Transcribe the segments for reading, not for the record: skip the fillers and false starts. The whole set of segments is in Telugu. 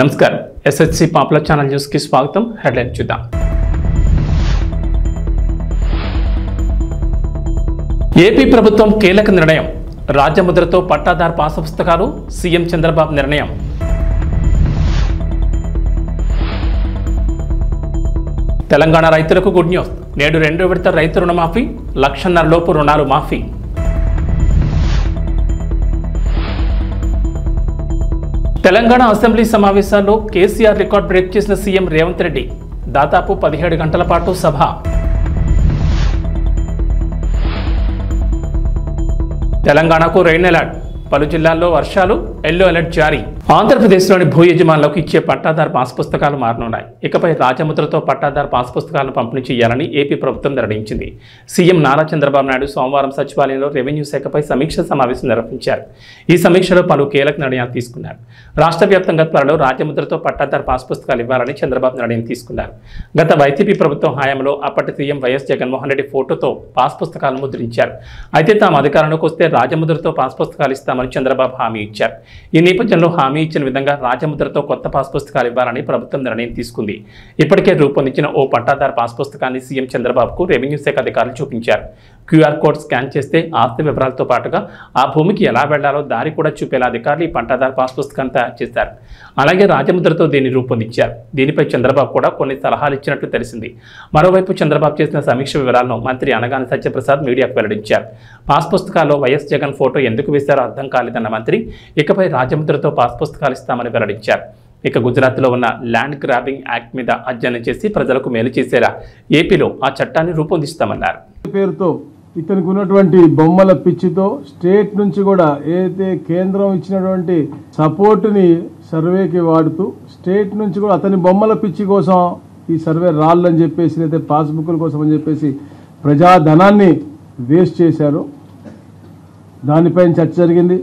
నమస్కారం ఎస్ఎస్సి పాపులర్ ఛానల్ న్యూస్ కి స్వాగతం. హెడ్లైన్ చూద్దాం. ఏపీ ప్రభుత్వం కీలక నిర్ణయం, రాజ్యముద్రతో పట్టాదారు పాస్ పుస్తకాలు, సీఎం చంద్రబాబు నిర్ణయం. తెలంగాణ రైతులకు గుడ్ న్యూస్, నేడు 2వ విడత రైతు రుణమాఫీ, 1,50,000 లోపు రుణాలు మాఫీ. తెలంగాణ అసెంబ్లీ సమావేశాల్లో కేసీఆర్ రికార్డ్ బ్రేక్ చేసిన సీఎం రేవంత్ రెడ్డి, దాదాపు 17 గంటల పాటు సభ. తెలంగాణకు రెయిన్ అలర్ట్, పలు జిల్లాల్లో వర్షాలు, ఎల్లో అలర్ట్ జారీ. ఆంధ్రప్రదేశ్లోని భూ యజమానులకు ఇచ్చే పట్టాదారు పాస్ పుస్తకాలు మారనున్నాయి. ఇకపై రాజముద్రతో పట్టాదారు పాస్ పుస్తకాలను పంపిణీ చేయాలని ఏపీ ప్రభుత్వం నిర్ణయించింది. సీఎం నారా చంద్రబాబు నాయుడు సోమవారం సచివాలయంలో రెవెన్యూ శాఖపై సమీక్ష సమావేశం నిర్వహించారు. ఈ సమీక్షలో పలు కీలక నిర్ణయాలు తీసుకున్నారు. రాష్ట్ర వ్యాప్తంగా త్వరలో రాజముద్రతో పట్టాదారు పాస్ పుస్తకాలు ఇవ్వాలని చంద్రబాబు నిర్ణయం తీసుకున్నారు. గత వైసీపీ ప్రభుత్వం హయాంలో అప్పటి సీఎం వైఎస్ జగన్మోహన్ రెడ్డి ఫోటోతో పాస్ పుస్తకాలను ముద్రించారు. అయితే తాము అధికారంలోకి వస్తే రాజముద్రతో పాస్ పుస్తకాలు ఇస్తామని చంద్రబాబు హామీ ఇచ్చారు. ఈ నేపథ్యంలో హామీ ఇచ్చిన విధంగా రాజముద్రతో కొత్త పాస్ పుస్తకాలు ఇవ్వాలని ప్రభుత్వం నిర్ణయం తీసుకుంది. ఇప్పటికే రూపొందించిన ఓ పట్టాదారు పాస్ పుస్తకాన్ని సీఎం చంద్రబాబుకు రెవెన్యూ శాఖ అధికారులు చూపించారు. క్యూఆర్ కోడ్ స్కాన్ చేస్తే ఆస్తి వివరాలతో పాటుగా ఆ భూమికి ఎలా వెళ్లాలో దారి కూడా చూపేలా అధికారులు ఈ పట్టాదారు పాస్ పుస్తకాన్ని తయారు చేశారు. అలాగే రాజముద్రతో దీన్ని రూపొందించారు. దీనిపై చంద్రబాబు కూడా కొన్ని సలహాలు ఇచ్చినట్లు తెలిసింది. మరోవైపు చంద్రబాబు చేసిన సమీక్ష వివరాలను మంత్రి అనగాని సత్యప్రసాద్ మీడియాకు వెల్లడించారు. పాస్ పుస్తకాల్లో వైఎస్ జగన్ ఫోటో ఎందుకు వేశారో అర్థం కాలేదన్న మంత్రి ఇకపై రాజముద్రతో పాస్ పుస్తకాలు ఇస్తామని వెల్లడించారు. ఇక గుజరాత్లో ఉన్న ల్యాండ్ గ్రాబింగ్ యాక్ట్ మీద అధ్యయనం చేసి ప్రజలకు మేలు చేసేలా ఏపీలో ఆ చట్టాన్ని రూపొందిస్తామన్నారు. పేరుతో ఇతనికి ఉన్నటువంటి బొమ్మల పిచ్చితో స్టేట్ నుంచి కూడా ఏదైతే కేంద్రం ఇచ్చినటువంటి సపోర్టుని సర్వేకి వాడుతూ స్టేట్ నుంచి కూడా అతని బొమ్మల పిచ్చి కోసం ఈ సర్వే రాళ్ళని చెప్పేసి లేదా పాస్బుక్ల కోసం అని చెప్పేసి ప్రజాధనాన్ని వేస్ట్ చేశారు. దానిపైన చర్చ జరిగింది.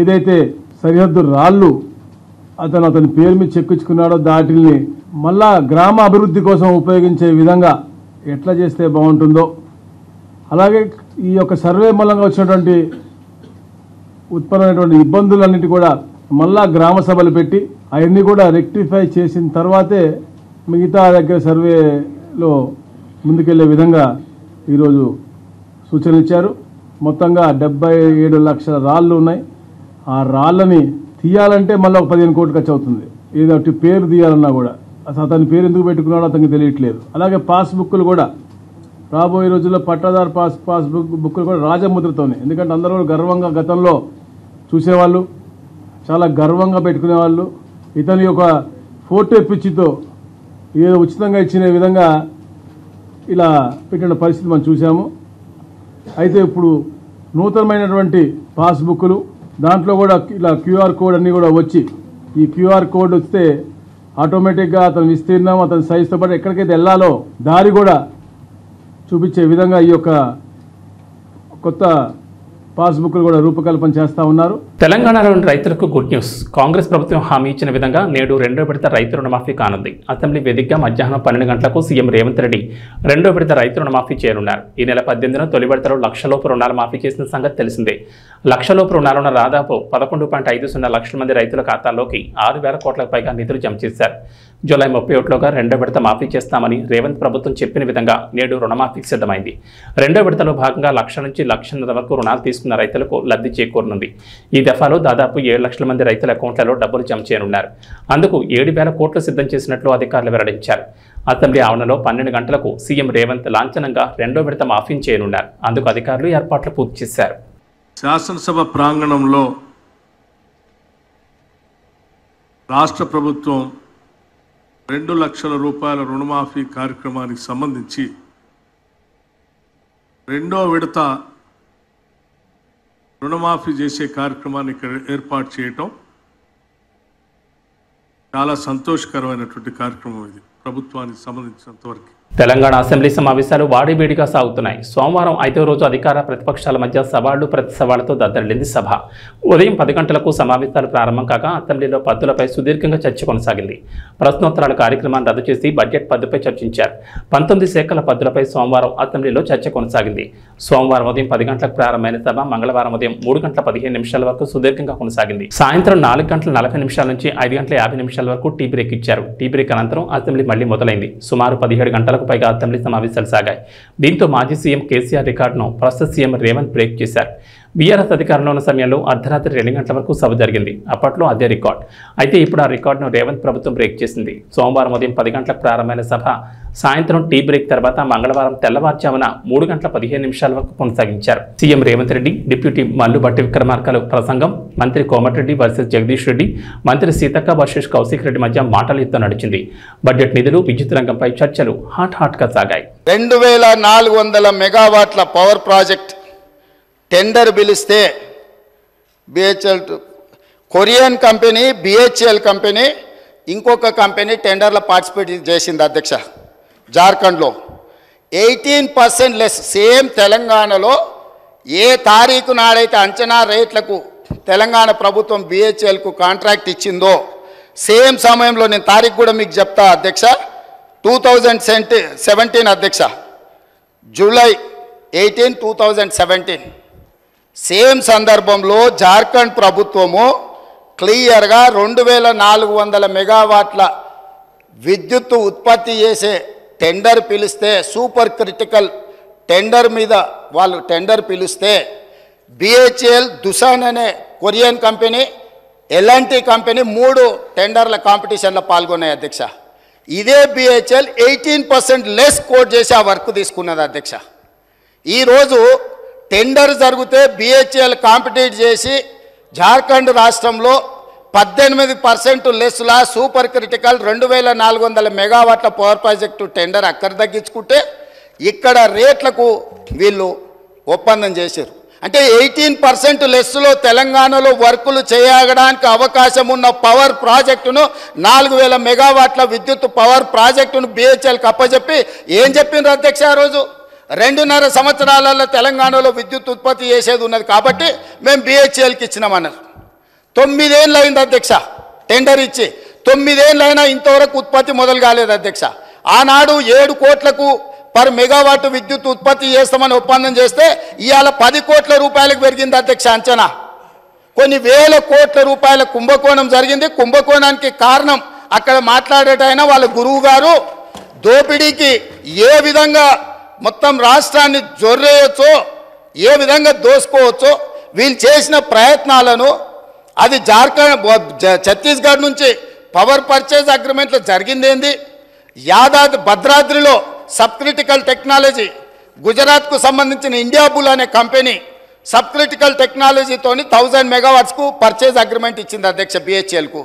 ఏదైతే సరిహద్దు రాళ్ళు అతని పేరు మీద చెక్కించుకున్నాడో దాటిని మళ్ళా గ్రామ అభివృద్ధి కోసం ఉపయోగించే విధంగా ఎట్లా చేస్తే బాగుంటుందో, అలాగే ఈ యొక్క సర్వే మూలంగా వచ్చినటువంటి ఉత్పన్నమైనటువంటి ఇబ్బందులన్నిటి కూడా మళ్ళా గ్రామ సభలు పెట్టి అవన్నీ కూడా రెక్టిఫై చేసిన తర్వాతే మిగతా దగ్గర సర్వేలో ముందుకెళ్లే విధంగా ఈరోజు సూచనలు ఇచ్చారు. మొత్తంగా 77 లక్షల రాళ్ళు ఉన్నాయి. ఆ రాళ్ళని తీయాలంటే మళ్ళీ ఒక 15 కోట్లు ఖర్చు అవుతుంది. ఏదో పేరు తీయాలన్నా కూడా అసలు అతని పేరు ఎందుకు పెట్టుకున్నాడో అతనికి తెలియట్లేదు. అలాగే పాస్బుక్లు కూడా రాబోయే రోజుల్లో పట్టాదారు పాస్బుక్లు కూడా రాజముద్రతోనే, ఎందుకంటే అందరూ గర్వంగా గతంలో చూసేవాళ్ళు, చాలా గర్వంగా పెట్టుకునేవాళ్ళు. ఇతని యొక్క ఫోటో పిచ్చితో ఏదో ఉచితంగా ఇచ్చిన విధంగా ఇలా పెట్టిన పరిస్థితి మనం చూసాము. అయితే ఇప్పుడు నూతనమైనటువంటి పాస్బుక్లు దాంట్లో కూడా ఇలా క్యూఆర్ కోడ్ అన్నీ కూడా వచ్చి, ఈ క్యూఆర్ కోడ్ వస్తే ఆటోమేటిక్గా అతని విస్తీర్ణం, అతని సైజుతో పాటు ఎక్కడికైతే వెళ్ళాలో దారి కూడా చూపించే విధంగా ఈ యొక్క కొత్త పాస్బుక్లు కూడా రూపకల్పన చేస్తా ఉన్నారు. తెలంగాణలోని రైతులకు గుడ్ న్యూస్, కాంగ్రెస్ ప్రభుత్వం హామీ ఇచ్చిన విధంగా నేడు 2వ విడత రైతు రుణమాఫీ కానుంది. అసెంబ్లీ వేదికగా మధ్యాహ్నం 12 గంటలకు సీఎం రేవంత్ రెడ్డి 2వ విడత రైతు రుణమాఫీ చేయనున్నారు. ఈ నెల 18న తొలి విడతలో 1,00,000 లోపు రుణాలు మాఫీ చేసిన సంగతి తెలిసిందే. 1,00,000 లోపు రుణాలున్న దాదాపు 11.50 లక్షల మంది రైతుల ఖాతాల్లోకి 6,000 కోట్లకు పైగా నిధులు జమ చేశారు. జూలై 31లోగా 2వ విడత మాఫీ చేస్తామని రేవంత్ ప్రభుత్వం చెప్పిన విధంగా నేడు రుణమాఫీకి సిద్ధమైంది. 2వ విడతలో భాగంగా 1,00,000 నుంచి 1,50,000 వరకు రుణాలు తీసుకున్న రైతులకు లబ్ధి చేకూరనుంది. ఈ దఫాలో దాదాపు 7 లక్షల మంది రైతుల అకౌంట్లలో డబ్బులు జమ చేయనున్నారు. అందుకు 7,000 కోట్లు సిద్ధం చేసినట్లు అధికారులు వెల్లడించారు. అసెంబ్లీ ఆవరణలో 12 గంటలకు సీఎం రేవంత్ లాంఛనంగా 2వ విడత మాఫీ చేయనున్నారు. అందుకు అధికారులు ఏర్పాట్లు పూర్తి చేశారు. శాసనసభ ప్రాంగణంలో రాష్ట్ర ప్రభుత్వం 2 లక్షల రూపాయల రుణమాఫీ కార్యక్రమానికి సంబంధించి 2వ విడత రుణమాఫీ చేసే కార్యక్రమాన్ని ఇక్కడ ఏర్పాటు చేయటం చాలా సంతోషకరమైనటువంటి కార్యక్రమం. ఇది ప్రభుత్వానికి సంబంధించినంతవరకు తెలంగాణ అసెంబ్లీ సమావేశాలు వాడివేడిగా సాగుతున్నాయి. సోమవారం 5వ రోజు అధికార ప్రతిపక్షాల మధ్య సవాళ్లు ప్రతి సవాళ్లతో దద్దరిల్లింది సభ. ఉదయం 10 గంటలకు సమావేశాలు ప్రారంభం కాగా అసెంబ్లీలో పద్దులపై సుదీర్ఘంగా చర్చ కొనసాగింది. ప్రశ్నోత్తరాల కార్యక్రమాన్ని రద్దు చేసి బడ్జెట్ పద్దుపై చర్చించారు. 19 శాఖల పద్దులపై సోమవారం అసెంబ్లీలో చర్చ కొనసాగింది. సోమవారం ఉదయం 10 గంటలకు ప్రారంభమైన సభ మంగళవారం ఉదయం 3 గంటల 15 నిమిషాల వరకు సుదీర్ఘంగా కొనసాగింది. సాయంత్రం 4 గంటల 40 నిమిషాల నుంచి 5 గంటల 50 నిమిషాల వరకు టీ బ్రేక్ ఇచ్చారు. టీ బ్రేక్ అనంతరం అసెంబ్లీ మళ్లీ మొదలైంది. సుమారు 17 గంటలకు పైగా అసెంబ్లీ సమావేశాలు సాగాయి. దీంతో మాజీ సీఎం కేసీఆర్ రికార్డును ప్రస్తుత సీఎం రేవంత్ బ్రేక్ చేశారు. బీఆర్ఎస్ అధికారంలో ఉన్న సమయంలో అర్ధరాత్రి 2 గంటల వరకు సభ జరిగింది. అప్పట్లో అదే రికార్డ్. అయితే ఇప్పుడు ఆ రికార్డును రేవంత్ ప్రభుత్వం బ్రేక్ చేసింది. సోమవారం ఉదయం 10 గంటలకు ప్రారంభమైన సభ సాయంత్రం టీ బ్రేక్ తర్వాత మంగళవారం తెల్లవారుజామున 3 గంటల 15 నిమిషాల వరకు కొనసాగించారు. సీఎం రేవంత్ రెడ్డి, డిప్యూటీ మల్లు భట్టి విక్రమార్కలు ప్రసంగం, మంత్రి కోమటిరెడ్డి వర్సెస్ జగదీష్ రెడ్డి, మంత్రి సీతక్క వర్సెస్ కౌశిక్ రెడ్డి మధ్య మాటల యుద్ధం నడిచింది. బడ్జెట్ నిధులు, విద్యుత్ రంగంపై చర్చలు హాట్గా సాగాయి. 2400 మెగావాట్ల పవర్ ప్రాజెక్ట్ టెండర్ పిలిస్తే BHEL Korean company, BHEL company, ఇంకొక కంపెనీ టెండర్లో పార్టిసిపేట్ చేసింది అధ్యక్ష. జార్ఖండ్లో 18% లెస్. సేమ్ తెలంగాణలో ఏ తారీఖు నాడైతే అంచనా రేట్లకు తెలంగాణ ప్రభుత్వం బిహెచ్ఎల్కు కాంట్రాక్ట్ ఇచ్చిందో సేమ్ సమయంలో, నేను తారీఖు కూడా మీకు చెప్తా అధ్యక్ష, 2017 అధ్యక్ష, జూలై 18, 2017 సేమ్ సందర్భంలో జార్ఖండ్ ప్రభుత్వము క్లియర్గా 2400 మెగావాట్ల విద్యుత్తు ఉత్పత్తి చేసే టెండర్ పిలిస్తే, సూపర్ క్రిటికల్ టెండర్ మీద వాళ్ళు టెండర్ పిలిస్తే బిహెచ్ఎల్, దుసాన్ అనే కొరియన్ కంపెనీ, ఎల్ఎన్టీ కంపెనీ 3 టెండర్ల కాంపిటీషన్లో పాల్గొన్నాయి అధ్యక్ష. ఇదే బిహెచ్ఎల్ 18% లెస్ కోట్ చేసి ఆ వర్క్ తీసుకున్నది అధ్యక్ష. ఈరోజు టెండర్ జరిగితే బిహెచ్ఎల్ కాంపిటీట్ చేసి జార్ఖండ్ రాష్ట్రంలో 18% లెస్లా సూపర్ క్రిటికల్ 2400 మెగావాట్ల పవర్ ప్రాజెక్టు టెండర్ అక్కడ తగ్గించుకుంటే ఇక్కడ రేట్లకు వీళ్ళు ఒప్పందం చేశారు. అంటే 18% లెస్లో తెలంగాణలో వర్కులు చేయడానికి అవకాశం ఉన్న పవర్ ప్రాజెక్టును 4000 మెగావాట్ల విద్యుత్ పవర్ ప్రాజెక్టును బిహెచ్ఎల్కి అప్పచెప్పి ఏం చెప్పిండ్రు అధ్యక్ష? ఆ రోజు 2.5 సంవత్సరాలలో తెలంగాణలో విద్యుత్ ఉత్పత్తి చేసేది ఉన్నది కాబట్టి మేము బిహెచ్ఎల్కి ఇచ్చినామన్నారు. 9 ఏళ్ళు అయింది అధ్యక్ష టెండర్ ఇచ్చి. 9 ఏళ్ళు అయినా ఇంతవరకు ఉత్పత్తి మొదలు కాలేదు అధ్యక్ష. ఆనాడు 7 కోట్లకు పర్ మెగావాట్ విద్యుత్ ఉత్పత్తి చేస్తామని ఒప్పందం చేస్తే ఇవాళ 10 కోట్ల రూపాయలకు పెరిగింది అధ్యక్ష అంచనా. కొన్ని వేల కోట్ల రూపాయల కుంభకోణం జరిగింది. కుంభకోణానికి కారణం అక్కడ మాట్లాడేటైనా వాళ్ళ గురువు గారు దోపిడీకి ఏ విధంగా మొత్తం రాష్ట్రాన్ని జొర్రేయచ్చో, ఏ విధంగా దోసుకోవచ్చో వీళ్ళు చేసిన ప్రయత్నాలను, అది జార్ఖండ్ ఛత్తీస్గఢ్ నుంచి పవర్ పర్చేజ్ అగ్రిమెంట్లో జరిగిందేంది, యాదాద్రి భద్రాద్రిలో సబ్ క్రిటికల్ టెక్నాలజీ, గుజరాత్కు సంబంధించిన ఇండియా బుల్ అనే కంపెనీ సబ్ క్రిటికల్ టెక్నాలజీతోని 1000 మెగావాట్స్కు పర్చేజ్ అగ్రిమెంట్ ఇచ్చింది అధ్యక్ష బిహెచ్ఎల్కు.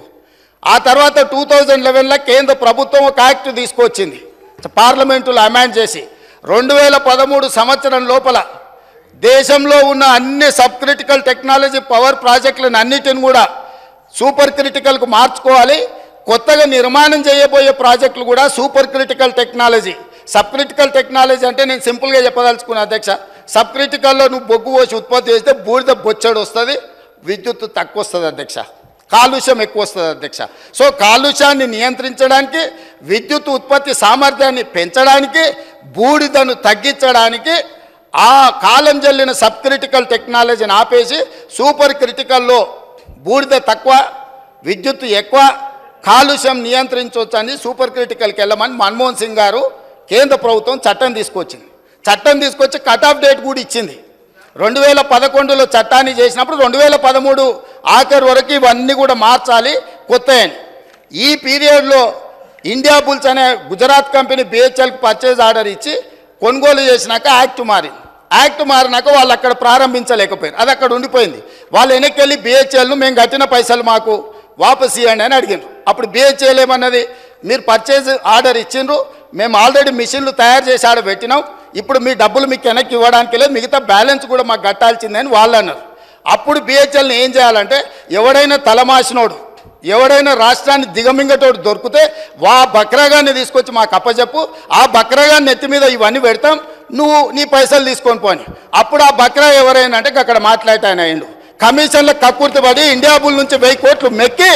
ఆ తర్వాత 2011లో కేంద్ర ప్రభుత్వం ఒక యాక్ట్ తీసుకొచ్చింది, పార్లమెంటులో అమెండ్ చేసి 2013 సంవత్సరం లోపల దేశంలో ఉన్న అన్ని సబ్ క్రిటికల్ టెక్నాలజీ పవర్ ప్రాజెక్టులను అన్నిటిని కూడా సూపర్ క్రిటికల్కు మార్చుకోవాలి. కొత్తగా నిర్మాణం చేయబోయే ప్రాజెక్టులు కూడా super critical technology. Sub critical technology అంటే నేను సింపుల్గా చెప్పదలుచుకున్నా అధ్యక్ష, సబ్ క్రిటికల్లో నువ్వు బొగ్గు పోసి ఉత్పత్తి చేస్తే బూడిద బొచ్చడు వస్తుంది, విద్యుత్ తక్కువ వస్తుంది అధ్యక్ష, కాలుష్యం ఎక్కువ వస్తుంది అధ్యక్ష. సో కాలుష్యాన్ని నియంత్రించడానికి, విద్యుత్ ఉత్పత్తి సామర్థ్యాన్ని పెంచడానికి, బూడిదను తగ్గించడానికి ఆ కాలం చెల్లిన సబ్ క్రిటికల్ టెక్నాలజీని ఆపేసి సూపర్ క్రిటికల్లో బూడిద తక్కువ, విద్యుత్ ఎక్కువ, కాలుష్యం నియంత్రించవచ్చు అని సూపర్ క్రిటికల్కి వెళ్ళమని మన్మోహన్ సింగ్ గారు కేంద్ర ప్రభుత్వం చట్టం తీసుకొచ్చింది. చట్టం తీసుకొచ్చి కట్ ఆఫ్ డేట్ కూడా ఇచ్చింది. 2011లో చట్టాన్ని చేసినప్పుడు 2013 ఆఖరి వరకు ఇవన్నీ కూడా మార్చాలి కొత్తయని. ఈ పీరియడ్లో ఇండియా బుల్స్ అనే గుజరాత్ కంపెనీ బిహెచ్ఎల్కి పర్చేజ్ ఆర్డర్ ఇచ్చి కొనుగోలు చేసినాక యాక్ట్ మారింది. యాక్ట్ మారినాక వాళ్ళు అక్కడ ప్రారంభించలేకపోయారు, అది అక్కడ ఉండిపోయింది. వాళ్ళు వెనక్కి వెళ్ళి బిహెచ్ఎల్ను మేము కట్టిన పైసలు మాకు వాపస్ ఇవ్వండి అని అడిగినారు. అప్పుడు బిహెచ్ఎల్ ఏమన్నది, మీరు పర్చేజ్ ఆర్డర్ ఇచ్చిండ్రు, మేము ఆల్రెడీ మిషన్లు తయారు చేసి ఆడ పెట్టినాం, ఇప్పుడు మీ డబ్బులు మీకు వెనక్కి ఇవ్వడానికి లేదు, మిగతా బ్యాలెన్స్ కూడా మాకు కట్టాల్సిందని వాళ్ళు అన్నారు. అప్పుడు బిహెచ్ఎల్ని ఏం చేయాలంటే, ఎవడైనా తలమాసినోడు ఎవడైనా రాష్ట్రాన్ని దిగమింగటోడు దొరికితే వా బక్రాగాన్ని తీసుకొచ్చి మాకు అప్పచెప్పు, ఆ బక్రాగాన్ని నెత్తి మీద ఇవన్నీ పెడతాం, నువ్వు నీ పైసలు తీసుకొని పోని. అప్పుడు ఆ బక్రా ఎవరైనా అంటే అక్కడ మాట్లాడతాయన అయిండు. కమిషన్ల కక్కుర్తిపడి ఇండియా బుల్ నుంచి 1000 కోట్లు మెక్కి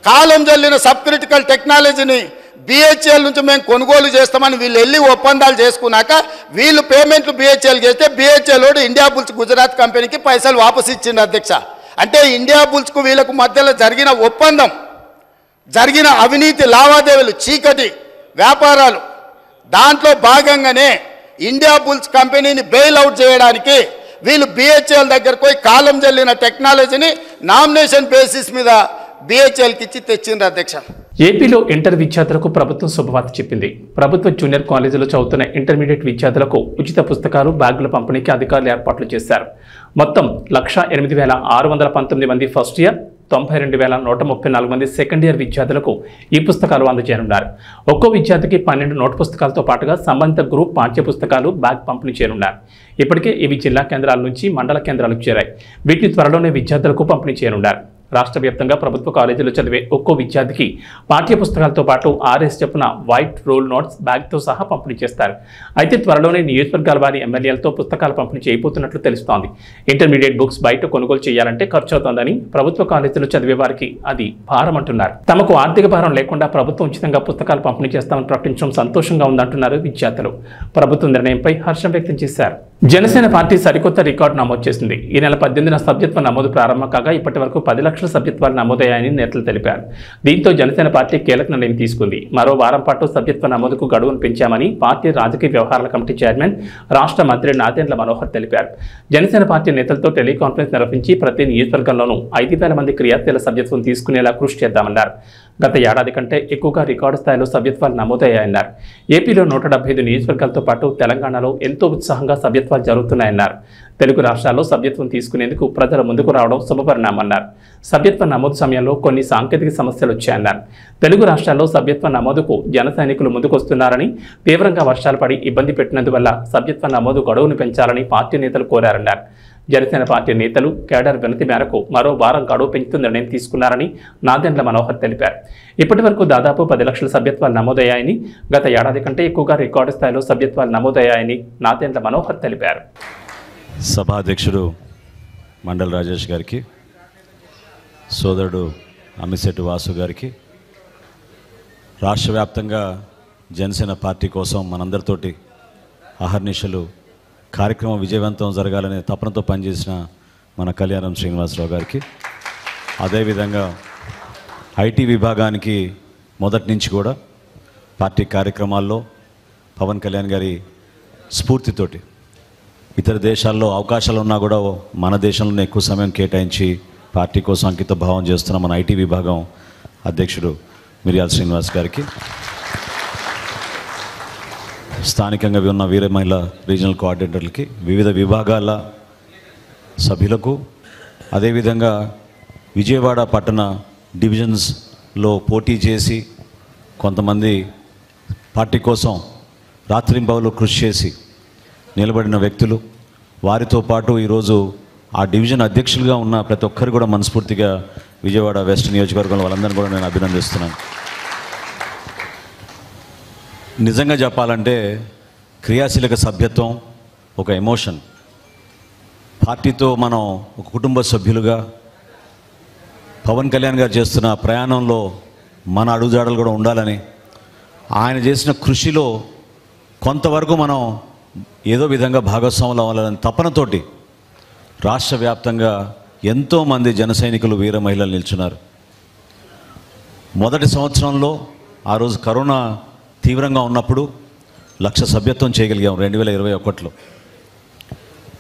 కాలం జల్లిన సబ్ క్రిటికల్ టెక్నాలజీని BHEL నుంచి మేము కొనుగోలు చేస్తామని వీళ్ళు వెళ్ళి ఒప్పందాలు చేసుకున్నాక వీళ్ళు పేమెంట్లు BHEL చేస్తే BHEL వాడు ఇండియా బుల్స్ గుజరాత్ కంపెనీకి పైసలు వాపసు ఇచ్చింది అధ్యక్ష. అంటే ఇండియా బుల్స్కు వీళ్ళకు మధ్యలో జరిగిన ఒప్పందం, జరిగిన అవినీతి లావాదేవీలు, చీకటి వ్యాపారాలు, దాంట్లో భాగంగానే ఇండియా బుల్స్ కంపెనీని బెయిల్ అవుట్ చేయడానికి వీళ్ళు BHEL దగ్గరకు పోయి కాలం జల్లిన టెక్నాలజీని నామినేషన్ బేసిస్ మీద BHELకి ఇచ్చి తెచ్చిండ్రు అధ్యక్ష. ఏపీలో ఇంటర్ విద్యార్థులకు ప్రభుత్వం శుభవార్త చెప్పింది. ప్రభుత్వ జూనియర్ కాలేజీలో చదువుతున్న ఇంటర్మీడియట్ విద్యార్థులకు ఉచిత పుస్తకాలు, బ్యాగుల పంపిణీకి అధికారులు ఏర్పాట్లు చేశారు. మొత్తం 1,08,619 మంది ఫస్ట్ ఇయర్, 92,134 మంది సెకండ్ ఇయర్ విద్యార్థులకు ఈ పుస్తకాలు అందజేయనున్నారు. ఒక్కో విద్యార్థికి 12 నోట్ పుస్తకాలతో పాటుగా సంబంధిత గ్రూప్ పాఠ్య పుస్తకాలు, బ్యాగ్ పంపిణీ చేయనున్నారు. ఇప్పటికే ఇవి జిల్లా కేంద్రాల నుంచి మండల కేంద్రాలకు చేరాయి. వీటిని త్వరలోనే విద్యార్థులకు పంపిణీ చేయనున్నారు. రాష్ట్ర వ్యాప్తంగా ప్రభుత్వ కాలేజీలో చదివే ఒక్కో విద్యార్థికి పాఠ్య పుస్తకాలతో పాటు 6 చొప్పున వైట్ రోల్ నోట్స్ బ్యాగ్తో సహా పంపిణీ చేస్తారు. అయితే త్వరలోనే నియోజకవర్గాల వారి ఎమ్మెల్యేలతో పుస్తకాలు పంపిణీ చేయబోతున్నట్లు తెలుస్తోంది. ఇంటర్మీడియట్ బుక్స్ బయట కొనుగోలు చేయాలంటే ఖర్చు అవుతోందని ప్రభుత్వ కాలేజీలో చదివే వారికి అది భారం అంటున్నారు. తమకు ఆర్థిక భారం లేకుండా ప్రభుత్వం ఉచితంగా పుస్తకాలు పంపిణీ చేస్తామని ప్రకటించడం సంతోషంగా ఉందంటున్నారు విద్యార్థులు. ప్రభుత్వ నిర్ణయంపై హర్షం వ్యక్తం చేశారు. జనసేన పార్టీ సరికొత్త రికార్డు నమోదు చేసింది. ఈ నెల 18న సభ్యత్వ నమోదు ప్రారంభం కాగా ఇప్పటి వరకు 10 లక్షల సభ్యత్వాలు నమోదయ్యాయని నేతలు తెలిపారు. దీంతో జనసేన పార్టీ కీలక నిర్ణయం తీసుకుంది. మరో వారం పాటు సభ్యత్వ నమోదుకు గడువును పెంచామని పార్టీ రాజకీయ వ్యవహారాల కమిటీ చైర్మన్, రాష్ట్ర మంత్రి నాదెండ్ల మనోహర్ తెలిపారు. జనసేన పార్టీ నేతలతో టెలికాన్ఫరెన్స్ నిర్వహించి ప్రతి నియోజకవర్గంలోనూ 5,000 మంది క్రియాశీల సభ్యత్వం తీసుకునేలా కృషి చేద్దామన్నారు. గత ఏడాది కంటే ఎక్కువగా రికార్డు స్థాయిలో సభ్యత్వాలు నమోదయ్యాయన్నారు. ఏపీలో 175 నియోజకవర్గాలతో పాటు తెలంగాణలో ఎంతో ఉత్సాహంగా సభ్యత్వాలు జరుగుతున్నాయన్నారు. తెలుగు రాష్ట్రాల్లో సభ్యత్వం తీసుకునేందుకు ప్రజలు ముందుకు రావడం శుభపరిణామన్నారు. సభ్యత్వ నమోదు సమయంలో కొన్ని సాంకేతిక సమస్యలు వచ్చాయన్నారు. తెలుగు రాష్ట్రాల్లో సభ్యత్వ నమోదుకు జన సైనికులు ముందుకొస్తున్నారని, తీవ్రంగా వర్షాలు పడి ఇబ్బంది పెట్టినందువల్ల సభ్యత్వ నమోదు గడువును పెంచాలని పార్టీ నేతలు కోరారన్నారు. జనసేన పార్టీ నేతలు కేడర్ వినతి మేరకు మరో వారం గడువు పెంచుతూ నిర్ణయం తీసుకున్నారని నాదెండ్ల మనోహర్ తెలిపారు. ఇప్పటి వరకు దాదాపు 10 లక్షల సభ్యత్వాలు నమోదయ్యాయని, గత ఏడాది కంటే ఎక్కువగా రికార్డు స్థాయిలో సభ్యత్వాలు నమోదయ్యాయని నాదెండ్ల మనోహర్ తెలిపారు. సభాధ్యక్షుడు మండల్ రాజేష్ గారికి, సోదరుడు అమిశెట్టి వాసు గారికి, రాష్ట్ర వ్యాప్తంగా జనసేన పార్టీ కోసం మనందరితోటి అహర్నిశలు కార్యక్రమం విజయవంతం జరగాలనే తపనతో పనిచేసిన మన కళ్యాణం శ్రీనివాసరావు గారికి, అదేవిధంగా ఐటీ విభాగానికి మొదటి నుంచి కూడా పార్టీ కార్యక్రమాల్లో పవన్ కళ్యాణ్ గారి స్ఫూర్తితోటి ఇతర దేశాల్లో అవకాశాలు ఉన్నా కూడా మన దేశంలోనే ఎక్కువ సమయం కేటాయించి పార్టీ కోసం అంకిత భావం చేస్తున్న మన ఐటీ విభాగం అధ్యక్షుడు మిర్యాల శ్రీనివాస్ గారికి, స్థానికంగా ఉన్న వీర మహిళ రీజనల్ కోఆర్డినేటర్లకి, వివిధ విభాగాల సభ్యులకు, అదేవిధంగా విజయవాడ పట్టణ డివిజన్స్లో పోటీ చేసి కొంతమంది పార్టీ కోసం రాత్రింబవలు కృషి చేసి నిలబడిన వ్యక్తులు, వారితో పాటు ఈరోజు ఆ డివిజన్ అధ్యక్షులుగా ఉన్న ప్రతి ఒక్కరు కూడా మనస్ఫూర్తిగా విజయవాడ వెస్ట్ నియోజకవర్గంలో వాళ్ళందరినీ కూడా నేను అభినందిస్తున్నాను. నిజంగా చెప్పాలంటే క్రియాశీలక సభ్యత్వం ఒక ఎమోషన్. పార్టీతో మనం ఒక కుటుంబ సభ్యులుగా పవన్ కళ్యాణ్ గారు చేస్తున్న ప్రయాణంలో మన అడుగుజాడలు కూడా ఉండాలని, ఆయన చేసిన కృషిలో కొంతవరకు మనం ఏదో విధంగా భాగస్వాములు అవ్వాలని తపనతోటి రాష్ట్ర వ్యాప్తంగా ఎంతోమంది జన సైనికులు వీర మహిళలు నిల్చున్నారు. మొదటి సంవత్సరంలో ఆ రోజు కరోనా తీవ్రంగా ఉన్నప్పుడు 1,00,000 సభ్యత్వం చేయగలిగాం 2021లో.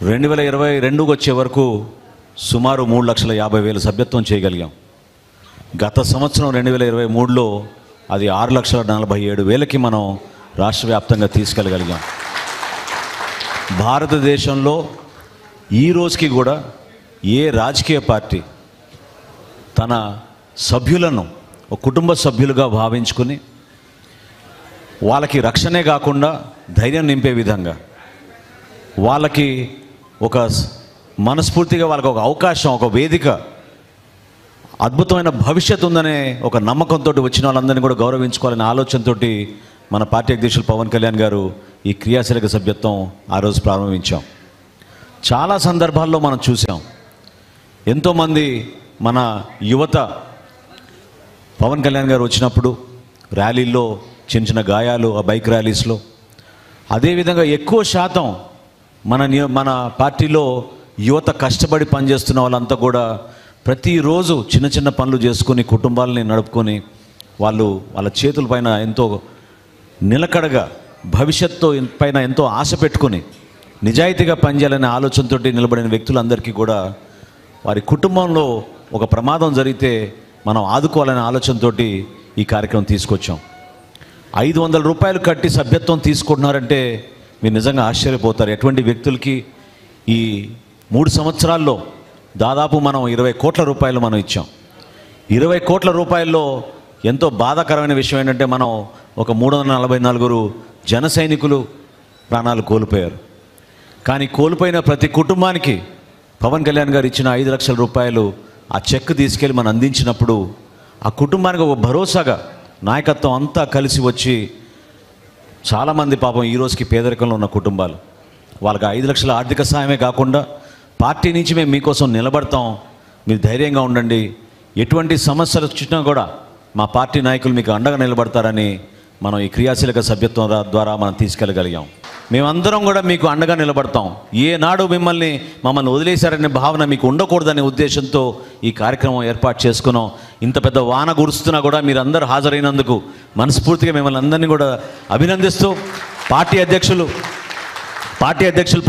2022 వచ్చే వరకు సుమారు 3,50,000 సభ్యత్వం చేయగలిగాం. గత సంవత్సరం 2023లో అది 6,47,000కి మనం రాష్ట్ర వ్యాప్తంగా తీసుకెళ్ళగలిగాం. భారతదేశంలో ఈ రోజుకి కూడా ఏ రాజకీయ పార్టీ తన సభ్యులను ఒక కుటుంబ సభ్యులుగా భావించుకుని వాళ్ళకి రక్షణే కాకుండా ధైర్యం నింపే విధంగా, వాళ్ళకి ఒక మనస్ఫూర్తిగా వాళ్ళకి ఒక అవకాశం, ఒక వేదిక అద్భుతమైన భవిష్యత్తు ఉందనే ఒక నమ్మకంతో వచ్చిన వాళ్ళందరినీ కూడా గౌరవించుకోవాలనే ఆలోచనతో మన పార్టీ అధ్యక్షులు పవన్ కళ్యాణ్ గారు ఈ క్రియాశీలక సభ్యత్వం ఆ రోజు ప్రారంభించాం. చాలా సందర్భాల్లో మనం చూసాం, ఎంతోమంది మన యువత పవన్ కళ్యాణ్ గారు వచ్చినప్పుడు ర్యాలీల్లో చిన్న చిన్న గాయాలు, ఆ బైక్ ర్యాలీస్లో, అదేవిధంగా ఎక్కువ శాతం మన పార్టీలో యువత కష్టపడి పనిచేస్తున్న వాళ్ళంతా కూడా ప్రతిరోజు చిన్న చిన్న పనులు చేసుకుని కుటుంబాలని నడుపుకొని వాళ్ళ చేతులపైన ఎంతో నిలకడగా భవిష్యత్తు పైన ఎంతో ఆశ పెట్టుకుని నిజాయితీగా పనిచేయాలనే ఆలోచనతో నిలబడిన వ్యక్తులందరికీ కూడా వారి కుటుంబంలో ఒక ప్రమాదం జరిగితే మనం ఆదుకోవాలనే ఆలోచనతో ఈ కార్యక్రమం తీసుకొచ్చాం. 500 రూపాయలు కట్టి సభ్యత్వం తీసుకుంటున్నారంటే మీరు నిజంగా ఆశ్చర్యపోతారు. ఎటువంటి వ్యక్తులకి ఈ 3 సంవత్సరాల్లో దాదాపు మనం 20 కోట్ల రూపాయలు మనం ఇచ్చాం. 20 కోట్ల రూపాయల్లో ఎంతో బాధాకరమైన విషయం ఏంటంటే మనం ఒక 344 జన సైనికులు ప్రాణాలు కోల్పోయారు. కానీ కోల్పోయిన ప్రతి కుటుంబానికి పవన్ కళ్యాణ్ గారు ఇచ్చిన 5 లక్షల రూపాయలు ఆ చెక్ తీసుకెళ్ళి మనం అందించినప్పుడు ఆ కుటుంబానికి ఒక భరోసాగా నాయకత్వం అంతా కలిసి వచ్చి చాలామంది పాపం ఈ రోజుకి పేదరికంలో ఉన్న కుటుంబాలు, వాళ్ళకి 5 లక్షల ఆర్థిక సాయమే కాకుండా పార్టీ నుంచి మేము మీకోసం నిలబడతాం, మీరు ధైర్యంగా ఉండండి, ఎటువంటి సమస్యలు వచ్చినా కూడా మా పార్టీ నాయకులు మీకు అండగా నిలబడతారని మనం ఈ క్రియాశీలక సభ్యత్వం ద్వారా మనం తీసుకెళ్ళగలిగాం. మేమందరం కూడా మీకు అండగా నిలబడతాం. ఏనాడు మమ్మల్ని వదిలేశారనే భావన మీకు ఉండకూడదనే ఉద్దేశంతో ఈ కార్యక్రమం ఏర్పాటు చేసుకున్నాం. ఇంత పెద్ద వాన కురుస్తున్నా కూడా మీరందరూ హాజరైనందుకు మనస్ఫూర్తిగా మిమ్మల్ని అందరినీ కూడా అభినందిస్తూ పార్టీ అధ్యక్షులు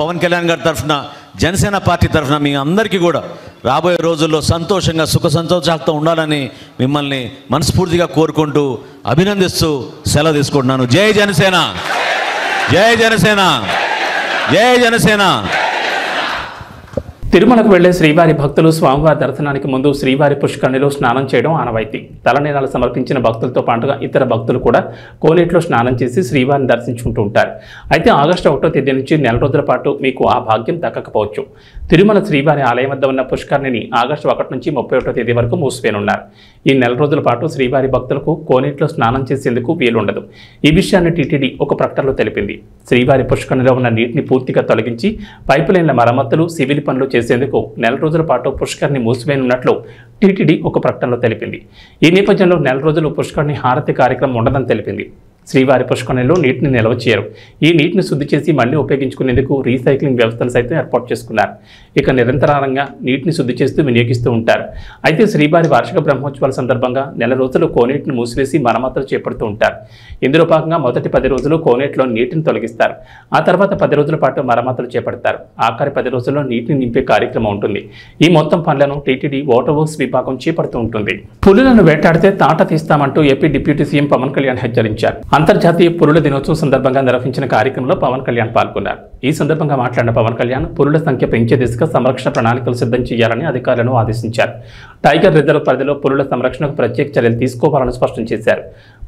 పవన్ కళ్యాణ్ గారి తరఫున, జనసేన పార్టీ తరఫున మీ అందరికీ కూడా రాబోయే రోజుల్లో సంతోషంగా సుఖ సంతోషాలతో ఉండాలని మిమ్మల్ని మనస్ఫూర్తిగా కోరుకుంటూ అభినందిస్తూ సెలవు తీసుకుంటున్నాను. జై జనసేన, జై జనసేన, జై జనసేన. తిరుమలకు వెళ్లే శ్రీవారి భక్తులు స్వామివారి దర్శనానికి ముందు శ్రీవారి పుష్కరిణిలో స్నానం చేయడం ఆనవాయితీ. తలనీలాలు సమర్పించిన భక్తులతో పాటుగా ఇతర భక్తులు కూడా కోనేటిలో స్నానం చేసి శ్రీవారిని దర్శించుకుంటూ ఉంటారు. అయితే ఆగస్టు 1వ తేదీ నుంచి నెల రోజుల పాటు మీకు ఆ భాగ్యం దక్కకపోవచ్చు. తిరుమల శ్రీవారి ఆలయం వద్ద ఉన్న పుష్కరిణిని ఆగస్టు 1 నుంచి 31వ తేదీ వరకు మూసివేయనున్నారు. ఈ నెల రోజుల పాటు శ్రీవారి భక్తులకు కోనేటిలో స్నానం చేసేందుకు వీలుండదు. ఈ విషయాన్ని టీటీడీ ఒక ప్రకటనలో తెలిపింది. శ్రీవారి పుష్కరిణిలో ఉన్న నీటిని పూర్తిగా తొలగించి పైపు లైన్ల మరమ్మతులు, సివిల్ పనులు చేసేందుకు నెల రోజుల పాటు పుష్కరిణి మూసివేయనున్నట్లు టీటీడీ ఒక ప్రకటనలో తెలిపింది. ఈ నేపథ్యంలో నెల రోజులు పుష్కరిణి హారతి కార్యక్రమం ఉండదని తెలిపింది. శ్రీవారి పుష్కరిణిలో నీటిని నిల్వ చేయరు. ఈ నీటిని శుద్ధి చేసి మళ్లీ ఉపయోగించుకునేందుకు రీసైక్లింగ్ వ్యవస్థను సైతం ఏర్పాటు చేసుకున్నారు. ఇక నిరంతరంగా నీటిని శుద్ధి చేస్తూ వినియోగిస్తూ ఉంటారు. అయితే శ్రీవారి వార్షిక బ్రహ్మోత్సవాల సందర్భంగా నెల రోజులు కోనేటిని మూసివేసి మరమ్మతులు చేపడుతూ ఉంటారు. ఇందులో భాగంగా మొదటి 10 రోజులు కోనేటిలో నీటిని తొలగిస్తారు. ఆ తర్వాత 10 రోజుల పాటు మరమ్మతులు చేపడతారు. ఆఖరి 10 రోజుల్లో నీటిని నింపే కార్యక్రమం ఉంటుంది. ఈ మొత్తం పనులను టీటీడీ వాటర్ వర్క్స్ విభాగం చేపడుతూ ఉంటుంది. పులులను వేటాడితే తాట తీస్తామంటూ AP deputy CM Pawan Kalyan హెచ్చరించారు. అంతర్జాతీయ పులుల దినోత్సవం సందర్భంగా నిర్వహించిన కార్యక్రమంలో పవన్ కళ్యాణ్ పాల్గొన్నారు. ఈ సందర్భంగా మాట్లాడిన పవన్ కళ్యాణ్ పులుల సంఖ్య పెంచే దిశగా సంరక్షణ ప్రణాళికలు సిద్ధం చేయాలని అధికారులను ఆదేశించారు. టైగర్ రిజర్వ్ పరిధిలో పులుల సంరక్షణకు ప్రత్యేక చర్యలు తీసుకోవాలని స్పష్టం చేశారు.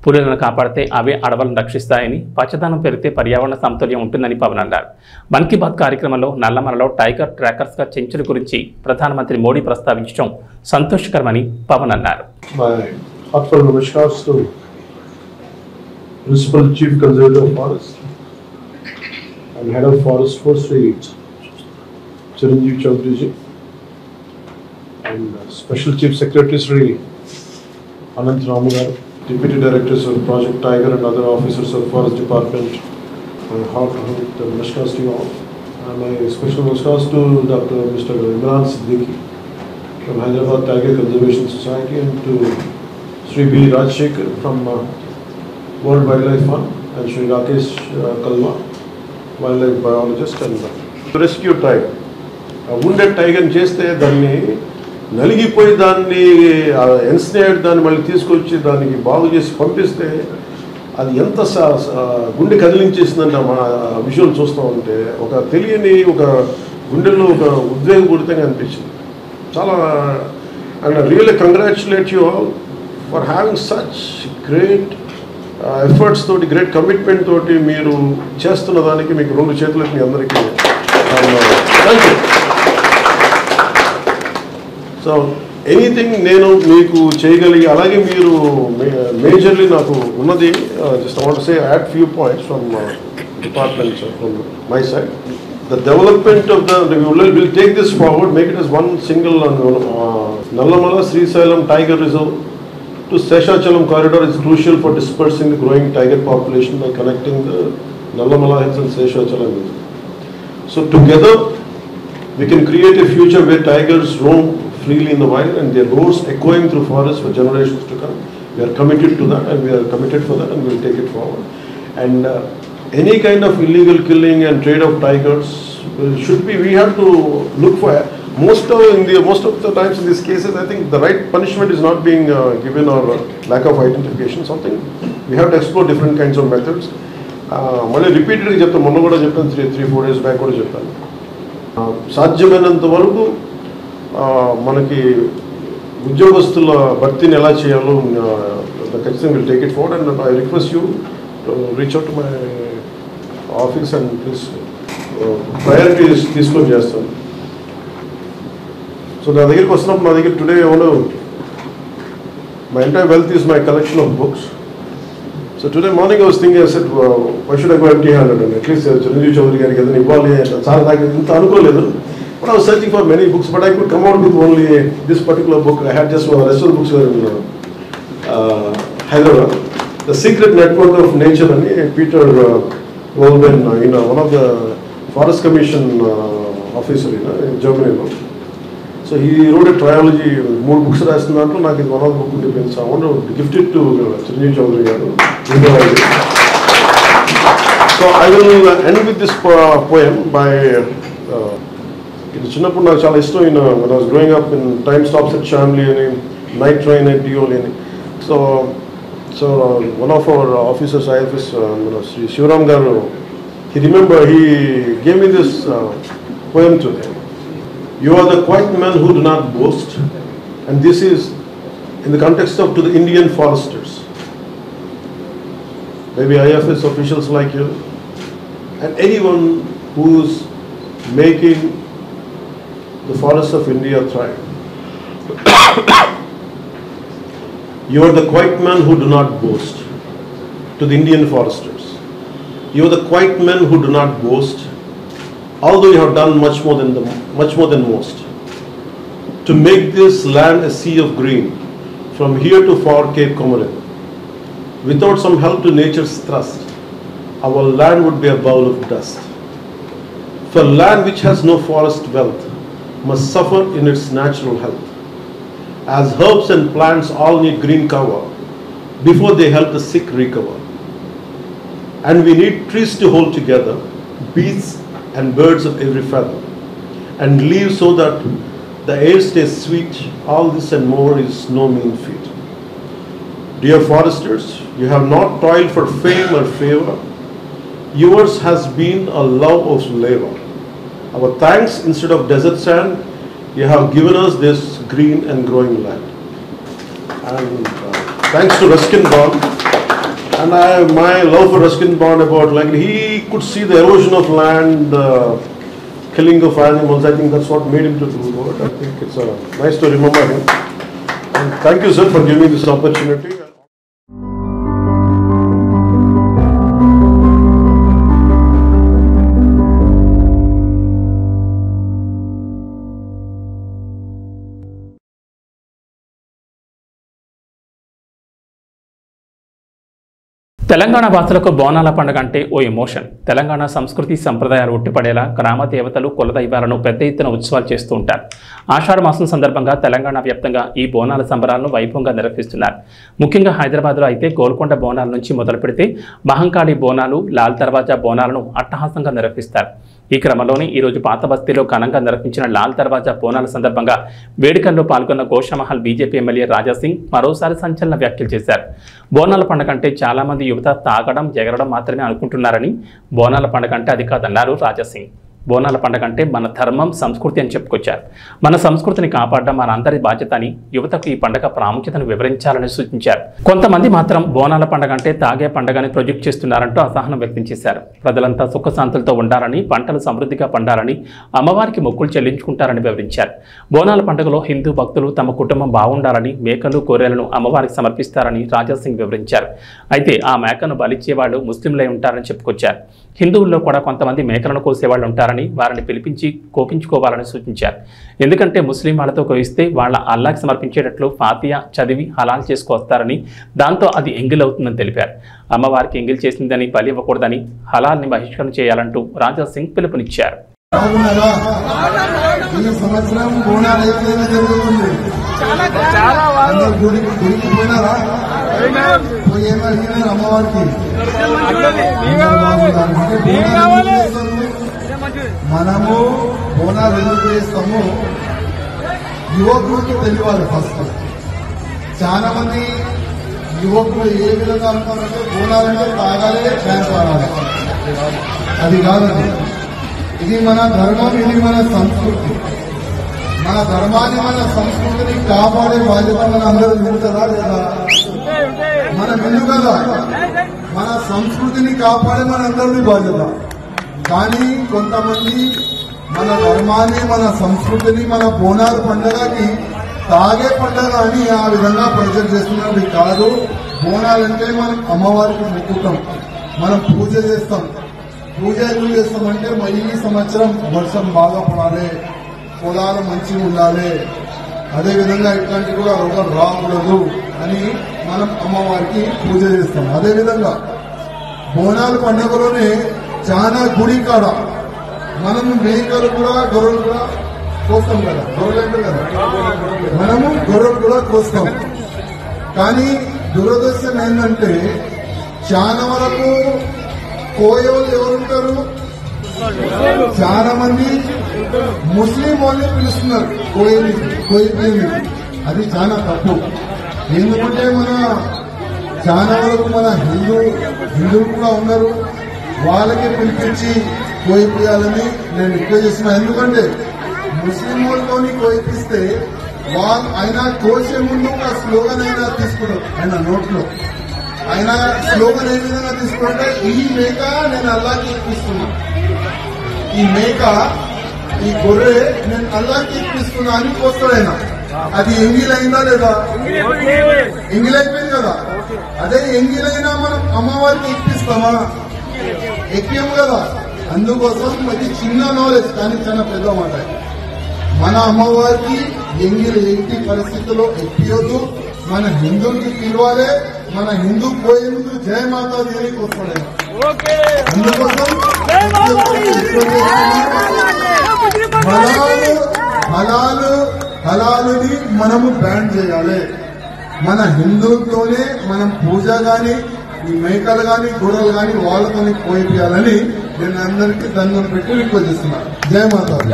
పులులను కాపాడితే అవే అడవులను రక్షిస్తాయని, పచ్చదనం పెరిగితే పర్యావరణ సమతుల్యం ఉంటుందని పవన్ అన్నారు. మన్ కీ బాత్ కార్యక్రమంలో నల్లమలలో టైగర్ ట్రాకర్స్గా సెంచరీ గురించి ప్రధానమంత్రి మోడీ ప్రస్తావించడం సంతోషకరమని పవన్ అన్నారు. Principal Chief Conservator of Forest and Head of Forest Force Chiranjeev Chaudhary ji, and Special Chief Secretary Sri Anant Ramu garu, Deputy Directors of Project Tiger and other officers of Forest Department. My heartfelt namaskars to you all. My special namaskars to Dr. Mr. Imran Siddiqui from Hyderabad Tiger Conservation Society and to Sri B. Rajshekhar from World Wildlife Fund and Sri Rakesh Kalwa, wildlife biologist and rescue tiger. Wounded tiger చేస్తే దాన్ని నలిగిపోయి దాన్ని ఎన్స్నేడ్ దాన్ని మళ్ళీ తీసుకొచ్చి దానికి బాగు చేసి పంపిస్తే అది ఎంత గుండె కదిలించేసిందంటే మన విజువల్ చూస్తూ ఉంటే ఒక తెలియని ఒక గుండెల్లో ఒక ఉద్వేగపూరితంగా అనిపించింది చాలా. And really congratulate you all for having such great efforts తోటి, గ్రేట్ కమిట్మెంట్ తోటి మీరు చేస్తున్న దానికి మీకు 2 చేతులకి మీ అందరికీ థ్యాంక్ యూ. సో ఎనీథింగ్ నేను మీకు చేయగలిగి అలాగే మీరు మేజర్లీ నాకు ఉన్నది just I want say add few points from department from my side the development of the will take this forward make it as one single Nallamala Srisailam Tiger Reserve to Seshachalam corridor is crucial for dispersing the growing tiger population by connecting the Nallamala Hills and Seshachalam Hills. So together we can create a future where tigers roam freely in the wild and their roars echoing through forests for generations to come. We are committed to that and we are committed for that and we will take it forward. And any kind of illegal killing and trade of tigers should be, we have to look for, most of the times in these cases I think the right punishment is not being given or lack of identification, something we have to explore different kinds of methods. Mali repeatedly cheptanu, monna kuda cheppanu, 3-4 days back kuda cheppanu, సాధ్యమైనంత వరకు మనకి ఉద్యోగస్తుల భర్తీని ఎలా చేయాలో ఖచ్చితంగా will take it forward and I request you to reach out to my office and please priorities తీసుకొని చేస్తాను. సో నా దగ్గరికి వస్తున్నప్పుడు నా దగ్గర టుడే ఏమో my entire wealth is my collection of books. So today morning I was thinking, I said, why should I go empty-handed? And at least Chiranjeev Chaudhary gariki edana ivvali chaala నాకు ఇంత అనుకోలేదు. But I was searching for many books, but I could come out with only this particular book. I had just one. The rest of the books were in Hyderabad. The Secret Network of Nature and Peter Wolben, one of the Forest Commission officer in Germany. So he wrote a trilogy, more books రాస్తున్నట్టు నాకు ఇది one of the book ఉండిపోయింది. So I want to gift it to Chiranjeev Chaudhary గారు. So I will end with this poem by ఇది చిన్నప్పుడు నాకు చాలా ఇష్టం. when I was growing up in Time Stops at Shamli అని Night Train at Dioli అని. So one of our officers, IFS, Sri Shivaram garu, he gave me this poem today. You are the quiet men who do not boast, and this is in the context of to the Indian foresters, maybe IFS officials like you, and anyone who's making the forests of India thrive. You are the quiet men who do not boast, to the Indian foresters. You are the quiet men who do not boast, although you have done much more than most, to make this land a sea of green, from here to far Cape Comorin. Without some help to nature's thrust, our land would be a bowl of dust. For land which has no forest wealth must suffer in its natural health, as herbs and plants all need green cover before they help the sick recover. And we need trees to hold together, beasts and birds of every feather, and leaves so that the air stays sweet. All this and more is no mean feat. Dear foresters, you have not toiled for fame or favor. Yours has been a love of labor. Our thanks, instead of desert sand, you have given us this green and growing land. And thanks to Ruskin Bond. And my love for Ruskin Bond about, like, he could see the erosion of land, killing of animals. I think that's what made him to do that. I think it's nice to remember him. And thank you, sir, for giving me this opportunity. Telangana భాషలకు బోనాల పండుగ అంటే ఓ ఎమోషన్. తెలంగాణ సంస్కృతి సంప్రదాయాలు ఉట్టిపడేలా గ్రామ దేవతలు కులదైవాలను పెద్ద ఎత్తున ఉత్సవాలు చేస్తూ ఉంటారు. ఆషాఢ మాసం సందర్భంగా తెలంగాణ వ్యాప్తంగా ఈ బోనాల సంబరాలను వైభవంగా నిర్వహిస్తున్నారు. ముఖ్యంగా హైదరాబాద్లో అయితే గోల్కొండ బోనాల నుంచి మొదలు పెడితే మహంకాళి బోనాలు, లాల్ దర్వాజా బోనాలను అట్టహాసంగా నిర్వహిస్తారు. ఈ క్రమంలోనే ఈరోజు పాత బస్తీలో ఘనంగా నిర్వహించిన లాల్ దర్వాజా బోనాల సందర్భంగా వేడుకల్లో పాల్గొన్న గోషామహల్ బీజేపీ ఎమ్మెల్యే రాజాసింగ్ మరోసారి సంచలన వ్యాఖ్యలు చేశారు. బోనాల పండుగ అంటే చాలా మంది యువత తాగడం, ఎగరడం మాత్రమే అనుకుంటున్నారని, బోనాల పండుగ అంటే అది కాదన్నారు రాజాసింగ్. బోనాల పండుగ అంటే మన ధర్మం, సంస్కృతి అని చెప్పుకొచ్చారు. మన సంస్కృతిని కాపాడడం మన అందరి బాధ్యత అని యువతకు ఈ పండుగ ప్రాముఖ్యతను వివరించాలని సూచించారు. కొంతమంది మాత్రం బోనాల పండుగ అంటే తాగే పండుగని ప్రొజెక్ట్ చేస్తున్నారంటూ అసహనం వ్యక్తం చేశారు. ప్రజలంతా సుఖశాంతులతో ఉండాలని, పంటలు సమృద్ధిగా పండాలని, అమ్మవారికి మొక్కులు చెల్లించుకుంటారని వివరించారు. బోనాల పండుగలో హిందూ భక్తులు తమ కుటుంబం బాగుండాలని మేకలు, గొర్రెలను అమ్మవారికి సమర్పిస్తారని రాజాసింగ్ వివరించారు. అయితే ఆ మేకను బలిచ్చేవాళ్ళు ముస్లింలై ఉంటారని చెప్పుకొచ్చారు. హిందువుల్లో కూడా కొంతమంది మేకలను కోసేవాళ్ళు ఉంటారని, వారిని పిలిపించి కోపించుకోవాలని సూచించారు. ఎందుకంటే ముస్లిం వాళ్ళతో కోయిస్తే వాళ్ళ అల్లాకి సమర్పించేటట్లు ఫాతియా చదివి హలాల్ చేసుకొస్తారని, దాంతో అది ఎంగిల్ అవుతుందని తెలిపారు. అమ్మవారికి ఎంగిల్ చేసిందని బలి ఇవ్వకూడదని, హలాల్ని బహిష్కరణ చేయాలంటూ రాజాసింగ్ పిలుపునిచ్చారు. మనము బోనాలు ఎందుకు చేస్తాము, యువకులకు తెలియాలి. ఫస్ట్ చాలా మంది యువకులు ఏ విధంగా అనుకున్నారంటే బోనాలంటే తాగాలి, డ్యాన్స్ ఆడాలి. అది కాదండి. ఇది మన ధర్మం, ఇది మన సంస్కృతి. మన ధర్మాన్ని, మన సంస్కృతిని కాపాడే బాధ్యత మన అందరూ నిలుతుందా లేదా? మనం ఎందుకు కదా మన సంస్కృతిని కాపాడే మన అందరినీ బాధ్యత. కానీ కొంతమంది మన ధర్మాన్ని, మన సంస్కృతిని, మన బోనాల పండుగకి తాగే పండుగ అని ఆ విధంగా ప్రజెంట్ చేస్తున్నది కాదు. బోనాలంటే మనం అమ్మవారికి మొక్కుతాం, మనం పూజ చేస్తాం. పూజ ఎందుకు చేస్తామంటే ఈ సంవత్సరం వర్షం బాగా పడాలి, పొలాలు మంచిగా ఉండాలి, అదేవిధంగా ఇట్లాంటి కూడా రోగం రాకూడదు అని మనం అమ్మవారికి పూజ చేస్తాం. అదేవిధంగా బోనాల పండుగలోనే చాలా గుడి కాడ మనం మేకలు కూడా, గొర్రెలు కూడా కోస్తాం కదా. గొర్రెలు అంటే కదా, మనము గొర్రెలు కూడా కోస్తాం. కానీ దురదృష్టం ఏంటంటే చాలా వరకు కోయవాళ్ళు ఎవరుంటారు, చాలా మంది ముస్లిం వాళ్ళే పిలుస్తున్నారు కోయి. అది చాలా తప్పు. ఎందుకంటే మన చాలా వరకు మన హిందువులు కూడా ఉన్నారు, వాళ్ళకే పిలిపించి కోయిపియాలని నేను రిక్వెస్ట్ చేస్తున్నా. ఎందుకంటే ముస్లిం వాళ్ళతోని కోయిపిస్తే ఆయన కోసే ముందు ఒక స్లోగన్ అయినా తీసుకున్నారు. ఆయన నోట్లో ఆయన స్లోగన్ ఏ విధంగా తీసుకుంటే, ఈ మేక నేను అల్లాకి ఇప్పిస్తున్నా, ఈ మేక, ఈ గొర్రె నేను అల్లాకి ఇప్పిస్తున్నా అని కోస్తాడు ఆయన. అది ఎంగిలైందా లేదా? ఎంగిలైపోయింది కదా. అదే ఎంగిలైనా మనం అమ్మవారికి ఇప్పిస్తామా? ఎక్కేం కదా. అందుకోసం ఇది చిన్న నాలెడ్జ్ కానీ చాలా పెద్ద మాట. మన అమ్మవారికి ఎంగిలి ఎట్టి పరిస్థితుల్లో ఎక్కియొద్దు. మన హిందువులకి పిలవాలి, మన హిందూ పోయేందుకు జయ మాతాది అని కోస్తాడు. అందుకోసం హలాలుని మనము బ్యాన్ చేయాలి. మన హిందువులతోనే మనం పూజ గాని, ఈ మేకలు గాని, గొర్రెలు గాని వాళ్ళతోనే కోయిపియాలని నేను అందరికీ దండం పెట్టి రిక్వెస్ట్ చేస్తున్నాను. జయ మాతాది.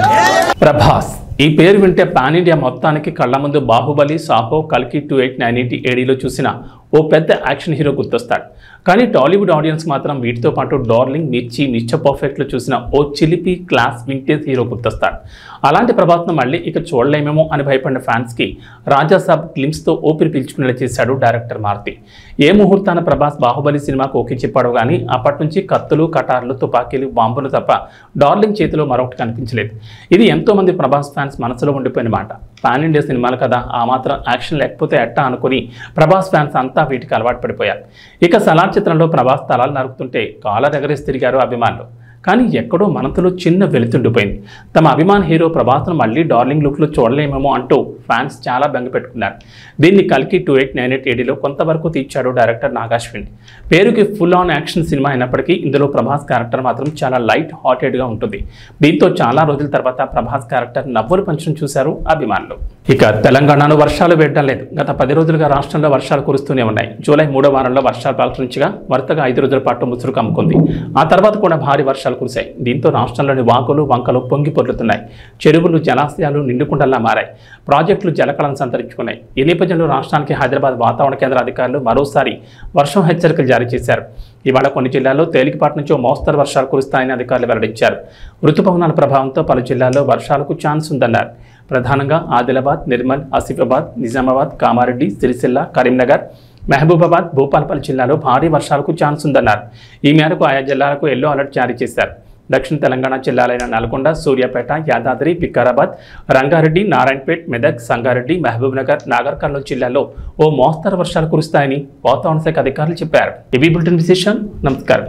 ప్రభాస్ ఈ పేరు వింటే పాన్ ఇండియా మొత్తానికి కళ్ల ముందు బాహుబలి, సాహో, కల్కి 2890 ADలో చూసిన ఓ పెద్ద యాక్షన్ హీరో గుర్తొస్తాడు. కానీ టాలీవుడ్ ఆడియన్స్ మాత్రం వీటితో పాటు డార్లింగ్, మిర్చి, మిస్టర్ పర్ఫెక్ట్లో చూసిన ఓ చిలిపి క్లాస్ వింటేజ్ హీరో గుర్తొస్తాడు. అలాంటి ప్రభాస్ను మళ్ళీ ఇక చూడలేమేమో అని భయపడిన ఫ్యాన్స్కి రాజాసాబ్ గ్లిమ్స్తో ఊపిరి పీల్చుకునేలా చేశాడు డైరెక్టర్ మారుతి. ఏ ముహూర్తాన ప్రభాస్ బాహుబలి సినిమాకు ఓకే చెప్పాడు కానీ అప్పటి నుంచి కత్తులు, కటార్లు, తుపాకీలు, బాంబులు తప్ప డార్లింగ్ చేతిలో మరొకటి కనిపించలేదు. ఇది ఎంతోమంది ప్రభాస్ ఫ్యాన్స్ మనసులో ఉండిపోయిన మాట. పాన్ ఇండియా సినిమాలు కదా, ఆ మాత్రం యాక్షన్ లేకపోతే ఎట్టా అనుకుని ప్రభాస్ ఫ్యాన్స్ అంతా వీటికి అలవాటు పడిపోయారు. ఇక సలార్ చిత్రంలో ప్రభాస్ తలాలు నరుకుతుంటే కాలర్ ఎగరేసి తిరిగారు అభిమానులు. కానీ ఎక్కడో మనసులో చిన్న వెలుతుండిపోయింది. తమ అభిమాన హీరో ప్రభాస్ను మళ్ళీ డార్లింగ్ లుక్లో చూడలేమేమో అంటూ ఫ్యాన్స్ చాలా బెంగ పెట్టుకున్నారు. దీన్ని కల్కి 2898 ADలో కొంతవరకు తీర్చాడు డైరెక్టర్ నాగాశ్విన్. పేరుకి ఫుల్ ఆన్ యాక్షన్ సినిమా అయినప్పటికీ ఇందులో ప్రభాస్ క్యారెక్టర్ మాత్రం చాలా లైట్ హార్టెడ్గా ఉంటుంది. దీంతో చాలా రోజుల తర్వాత ప్రభాస్ క్యారెక్టర్ నవ్వులు పంచడం చూశారు అభిమానులు. ఇక తెలంగాణలో వర్షాలు వేయడం లేదు. గత 10 రోజులుగా రాష్ట్రంలో వర్షాలు కురుస్తూనే ఉన్నాయి. జూలై 3వ వారంలో వర్షాలు ప్రారంభించగా వరుసగా 5 రోజుల పాటు ముసురు కమ్ముకుంది. ఆ తర్వాత కూడా భారీ వర్షాలు వర్షాలు కురిశాయి. దీంతో రాష్ట్రంలోని వాగులు వంకలు పొంగి పొర్లుతున్నాయి. చెరువులు జలాశయాలు నిండుకుండలా మారాయి. ప్రాజెక్టులు జలకళను సంతరించుకున్నాయి. ఈ నేపథ్యంలో రాష్ట్రానికి హైదరాబాద్ వాతావరణ కేంద్ర అధికారులు మరోసారి వర్షం హెచ్చరికలు జారీ చేశారు. ఇవాళ కొన్ని జిల్లాల్లో తేలికపాటి నుంచి మోస్తరు వర్షాలు కురుస్తాయని అధికారులు వెల్లడించారు. రుతుపవనాల ప్రభావంతో పలు జిల్లాల్లో వర్షాలకు ఛాన్స్ ఉందన్నారు. ప్రధానంగా ఆదిలాబాద్, నిర్మల్, ఆసిఫాబాద్, నిజామాబాద్, కామారెడ్డి, సిరిసిల్ల, కరీంనగర్, మహబూబాబాద్, భూపాలపల్లి జిల్లాలో భారీ వర్షాలకు ఛాన్స్ ఉందన్నారు. ఈ మేరకు ఆయా జిల్లాలకు ఎల్లో అలర్ట్ జారీ చేశారు. దక్షిణ తెలంగాణ జిల్లాలైన నల్గొండ, సూర్యాపేట, యాదాద్రి, వికారాబాద్, రంగారెడ్డి, నారాయణపేట్, మెదక్, సంగారెడ్డి, మహబూబ్నగర్, నాగర్ కర్నూలు జిల్లాల్లో ఓ మోస్తరు వర్షాలు కురుస్తాయని వాతావరణ శాఖ అధికారులు చెప్పారు. ఇవి బులెటిన్ విశేషాలు. నమస్కారం.